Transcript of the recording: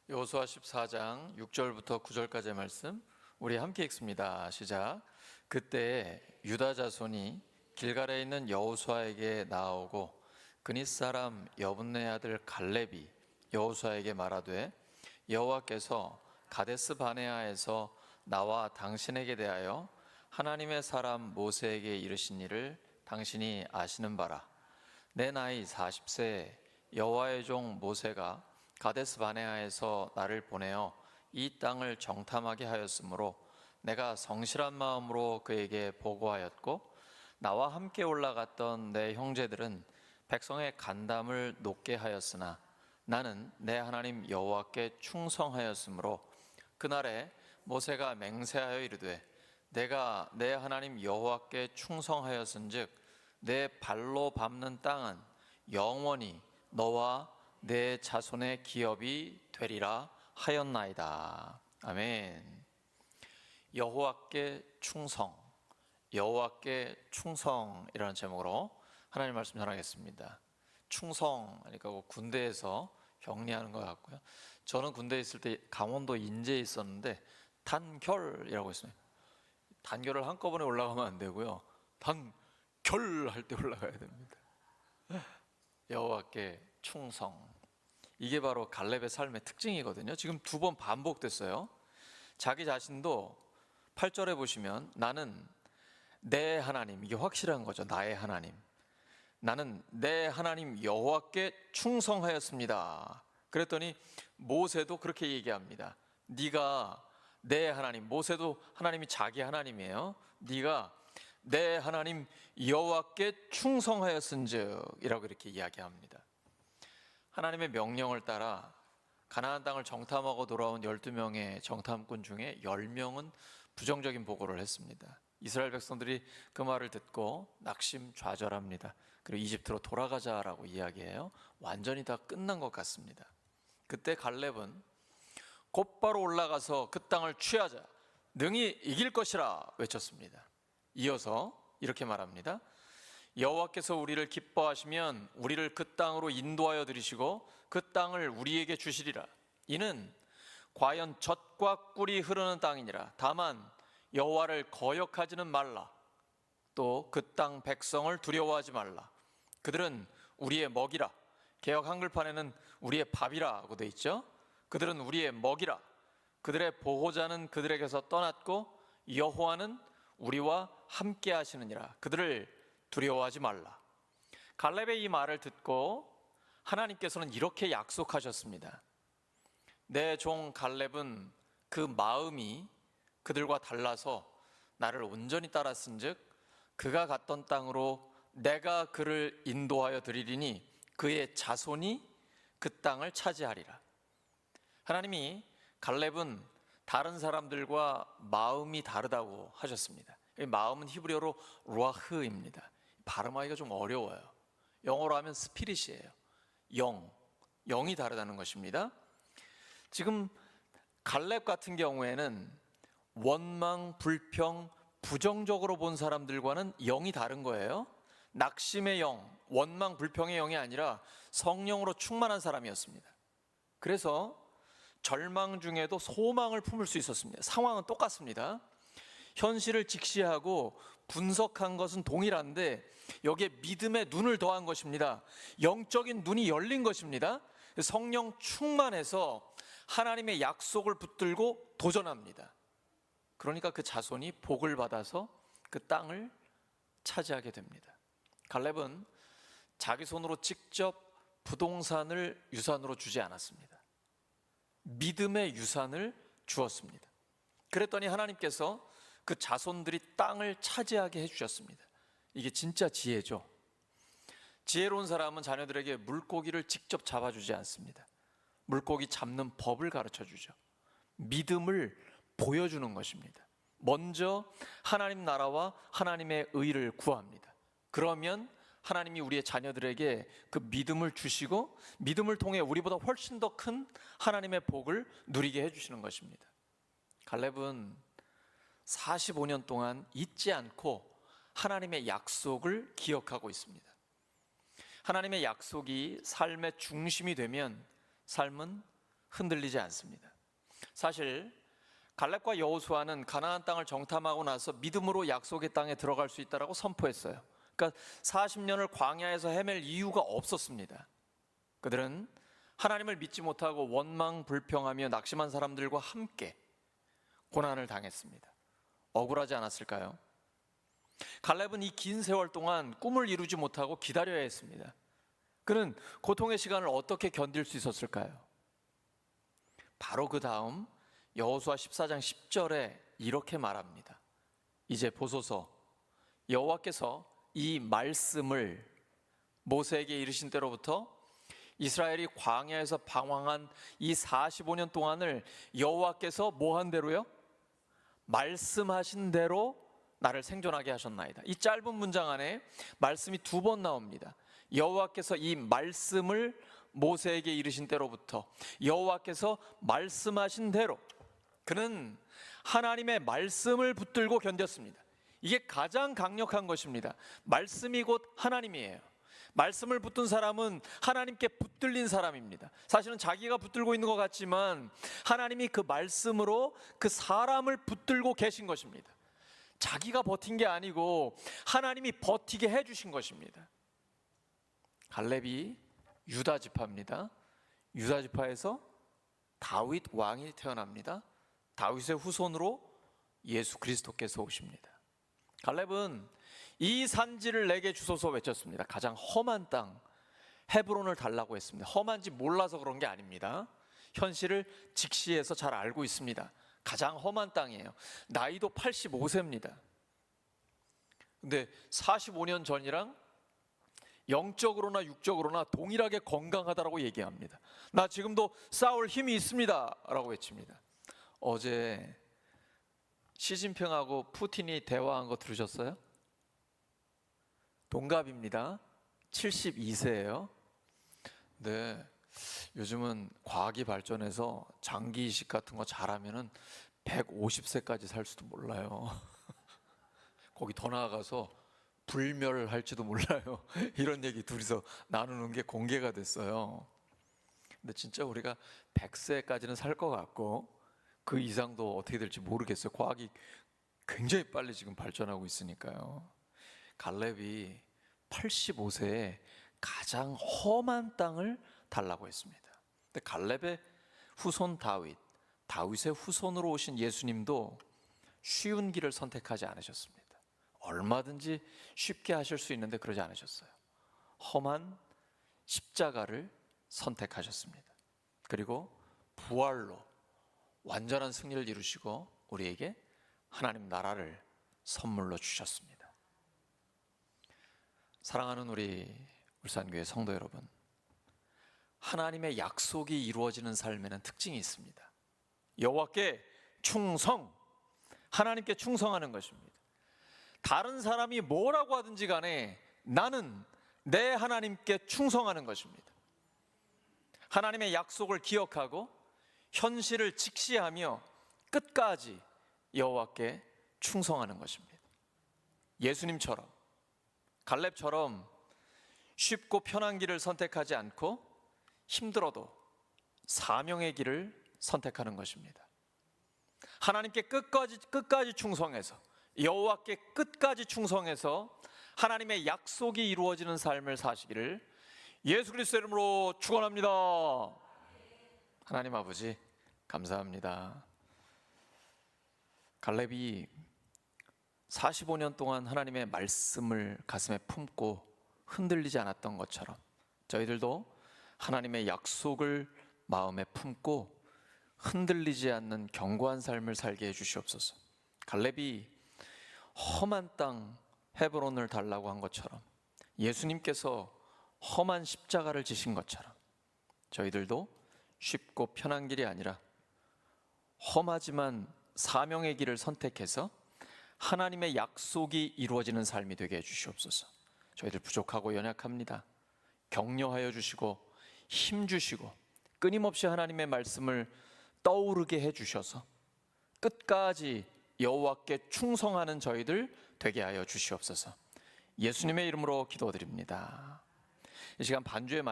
여호수아 14장 6절부터 9절까지의 말씀 우리 함께 읽습니다. 시작. 그때 유다 자손이 길갈에 있는 여호수아에게 나아오고 그닛 사람 여분네 아들 갈렙이 여호수아에게 말하되 여호와께서 가데스 바네아에서 나와 당신에게 대하여 하나님의 사람 모세에게 이르신 일을 당신이 아시는 바라. 내 나이 40세에 여호와의 종 모세가 가데스 바네아에서 나를 보내어 이 땅을 정탐하게 하였으므로 내가 성실한 마음으로 그에게 보고하였고 나와 함께 올라갔던 내 형제들은 백성의 간담을 높게 하였으나 나는 내 하나님 여호와께 충성하였으므로 그날에 모세가 맹세하여 이르되 내가 내 하나님 여호와께 충성하였은즉 내 발로 밟는 땅은 영원히 너와 내 자손의 기업이 되리라 하였나이다. 아멘. 여호와께 충성, 여호와께 충성이라는 제목으로 하나님 말씀 전하겠습니다. 충성, 그러니까 군대에서 격리하는 것 같고요. 저는 군대에 있을 때 강원도 인제에 있었는데 단결이라고 했습니다. 단결을 한꺼번에 올라가면 안 되고요. 단결 할 때 올라가야 됩니다. 여호와께 충성, 이게 바로 갈렙의 삶의 특징이거든요. 지금 2번 반복됐어요. 자기 자신도 8절에 보시면 나는 내 하나님, 이게 확실한 거죠. 나의 하나님, 나는 내 하나님 여호와께 충성하였습니다. 그랬더니 모세도 그렇게 얘기합니다. 네가 내 하나님, 모세도 하나님이 자기 하나님이에요. 네가 내 하나님 여호와께 충성하였은즉 이라고 이렇게 이야기합니다. 하나님의 명령을 따라 가나안 땅을 정탐하고 돌아온 12명의 정탐꾼 중에 10명은 부정적인 보고를 했습니다. 이스라엘 백성들이 그 말을 듣고 낙심좌절합니다. 그리고 이집트로 돌아가자라고 이야기해요. 완전히 다 끝난 것 같습니다. 그때 갈렙은 곧바로 올라가서 그 땅을 취하자, 능히 이길 것이라 외쳤습니다. 이어서 이렇게 말합니다. 여호와께서 우리를 기뻐하시면 우리를 그 땅으로 인도하여 들이시고 그 땅을 우리에게 주시리라. 이는 과연 젖과 꿀이 흐르는 땅이니라. 다만 여호와를 거역하지는 말라. 또 그 땅 백성을 두려워하지 말라. 그들은 우리의 먹이라. 개역 한글판에는 우리의 밥이라고 돼 있죠. 그들은 우리의 먹이라. 그들의 보호자는 그들에게서 떠났고 여호와는 우리와 함께 하시느니라. 그들을 두려워하지 말라. 갈렙의 이 말을 듣고 하나님께서는 이렇게 약속하셨습니다. 내 종 갈렙은 그 마음이 그들과 달라서 나를 온전히 따랐은즉 그가 갔던 땅으로 내가 그를 인도하여 드리리니 그의 자손이 그 땅을 차지하리라. 하나님이 갈렙은 다른 사람들과 마음이 다르다고 하셨습니다. 마음은 히브리어로 루아흐입니다. 발음하기가 좀 어려워요. 영어로 하면 스피릿이에요. 영이 다르다는 것입니다. 지금 갈렙 같은 경우에는 원망, 불평, 부정적으로 본 사람들과는 영이 다른 거예요. 낙심의 영, 원망, 불평의 영이 아니라 성령으로 충만한 사람이었습니다. 그래서 절망 중에도 소망을 품을 수 있었습니다. 상황은 똑같습니다. 현실을 직시하고 분석한 것은 동일한데 여기에 믿음의 눈을 더한 것입니다. 영적인 눈이 열린 것입니다. 성령 충만해서 하나님의 약속을 붙들고 도전합니다. 그러니까 그 자손이 복을 받아서 그 땅을 차지하게 됩니다. 갈렙은 자기 손으로 직접 부동산을 유산으로 주지 않았습니다. 믿음의 유산을 주었습니다. 그랬더니 하나님께서 그 자손들이 땅을 차지하게 해주셨습니다. 이게 진짜 지혜죠. 지혜로운 사람은 자녀들에게 물고기를 직접 잡아주지 않습니다. 물고기 잡는 법을 가르쳐주죠. 믿음을 보여주는 것입니다. 먼저 하나님 나라와 하나님의 의를 구합니다. 그러면 하나님이 우리의 자녀들에게 그 믿음을 주시고 믿음을 통해 우리보다 훨씬 더 큰 하나님의 복을 누리게 해주시는 것입니다. 갈렙은 45년 동안 잊지 않고 하나님의 약속을 기억하고 있습니다. 하나님의 약속이 삶의 중심이 되면 삶은 흔들리지 않습니다. 사실 갈렙과 여호수아는 가나안 땅을 정탐하고 나서 믿음으로 약속의 땅에 들어갈 수 있다라고 선포했어요. 그러니까 40년을 광야에서 헤맬 이유가 없었습니다. 그들은 하나님을 믿지 못하고 원망 불평하며 낙심한 사람들과 함께 고난을 당했습니다. 억울하지 않았을까요? 갈렙은 이 긴 세월 동안 꿈을 이루지 못하고 기다려야 했습니다. 그는 고통의 시간을 어떻게 견딜 수 있었을까요? 바로 그 다음 여호수아 14장 10절에 이렇게 말합니다. 이제 보소서, 여호와께서 이 말씀을 모세에게 이르신 때로부터 이스라엘이 광야에서 방황한 이 45년 동안을 여호와께서 뭐 한 대로요? 말씀하신 대로 나를 생존하게 하셨나이다. 이 짧은 문장 안에 말씀이 2번 나옵니다. 여호와께서 이 말씀을 모세에게 이르신 때로부터, 여호와께서 말씀하신 대로. 그는 하나님의 말씀을 붙들고 견뎠습니다. 이게 가장 강력한 것입니다. 말씀이 곧 하나님이에요. 말씀을 붙든 사람은 하나님께 붙들린 사람입니다. 사실은 자기가 붙들고 있는 것 같지만 하나님이 그 말씀으로 그 사람을 붙들고 계신 것입니다. 자기가 버틴 게 아니고 하나님이 버티게 해주신 것입니다. 갈렙이 유다 지파입니다. 유다 지파에서 다윗 왕이 태어납니다. 다윗의 후손으로 예수 그리스도께서 오십니다. 갈렙은 이 산지를 내게 주소서 외쳤습니다. 가장 험한 땅 헤브론을 달라고 했습니다. 험한지 몰라서 그런 게 아닙니다. 현실을 직시해서 잘 알고 있습니다. 가장 험한 땅이에요. 나이도 85세입니다. 근데 45년 전이랑 영적으로나 육적으로나 동일하게 건강하다라고 얘기합니다. 나 지금도 싸울 힘이 있습니다 라고 외칩니다. 어제 시진핑하고 푸틴이 대화한 거 들으셨어요? 동갑입니다. 72세예요. 네, 요즘은 과학이 발전해서 장기 이식 같은 거 잘하면은 150세까지 살 수도 몰라요. 거기 더 나아가서 불멸할지도 몰라요. 이런 얘기 둘이서 나누는 게 공개가 됐어요. 근데 진짜 우리가 100세까지는 살 것 같고 그 이상도 어떻게 될지 모르겠어요. 과학이 굉장히 빨리 지금 발전하고 있으니까요. 갈렙이 85세에 가장 험한 땅을 달라고 했습니다. 근데 갈렙의 후손 다윗의 후손으로 오신 예수님도 쉬운 길을 선택하지 않으셨습니다. 얼마든지 쉽게 하실 수 있는데 그러지 않으셨어요. 험한 십자가를 선택하셨습니다. 그리고 부활로 완전한 승리를 이루시고 우리에게 하나님 나라를 선물로 주셨습니다. 사랑하는 우리 울산교회 성도 여러분, 하나님의 약속이 이루어지는 삶에는 특징이 있습니다. 여호와께 충성, 하나님께 충성하는 것입니다. 다른 사람이 뭐라고 하든지 간에 나는 내 하나님께 충성하는 것입니다. 하나님의 약속을 기억하고 현실을 직시하며 끝까지 여호와께 충성하는 것입니다. 예수님처럼, 갈렙처럼 쉽고 편한 길을 선택하지 않고 힘들어도 사명의 길을 선택하는 것입니다. 하나님께 끝까지 충성해서, 여호와께 끝까지 충성해서 하나님의 약속이 이루어지는 삶을 사시기를 예수 그리스도 이름으로 축원합니다. 하나님 아버지 감사합니다. 갈렙이 45년 동안 하나님의 말씀을 가슴에 품고 흔들리지 않았던 것처럼 저희들도 하나님의 약속을 마음에 품고 흔들리지 않는 견고한 삶을 살게 해주시옵소서. 갈렙이 험한 땅 헤브론을 달라고 한 것처럼, 예수님께서 험한 십자가를 지신 것처럼 저희들도 쉽고 편한 길이 아니라 험하지만 사명의 길을 선택해서 하나님의 약속이 이루어지는 삶이 되게 해주시옵소서. 저희들 부족하고 연약합니다. 격려하여 주시고 힘 주시고 끊임없이 하나님의 말씀을 떠오르게 해주셔서 끝까지 여호와께 충성하는 저희들 되게 하여 주시옵소서. 예수님의 이름으로 기도드립니다. 이 시간 반주의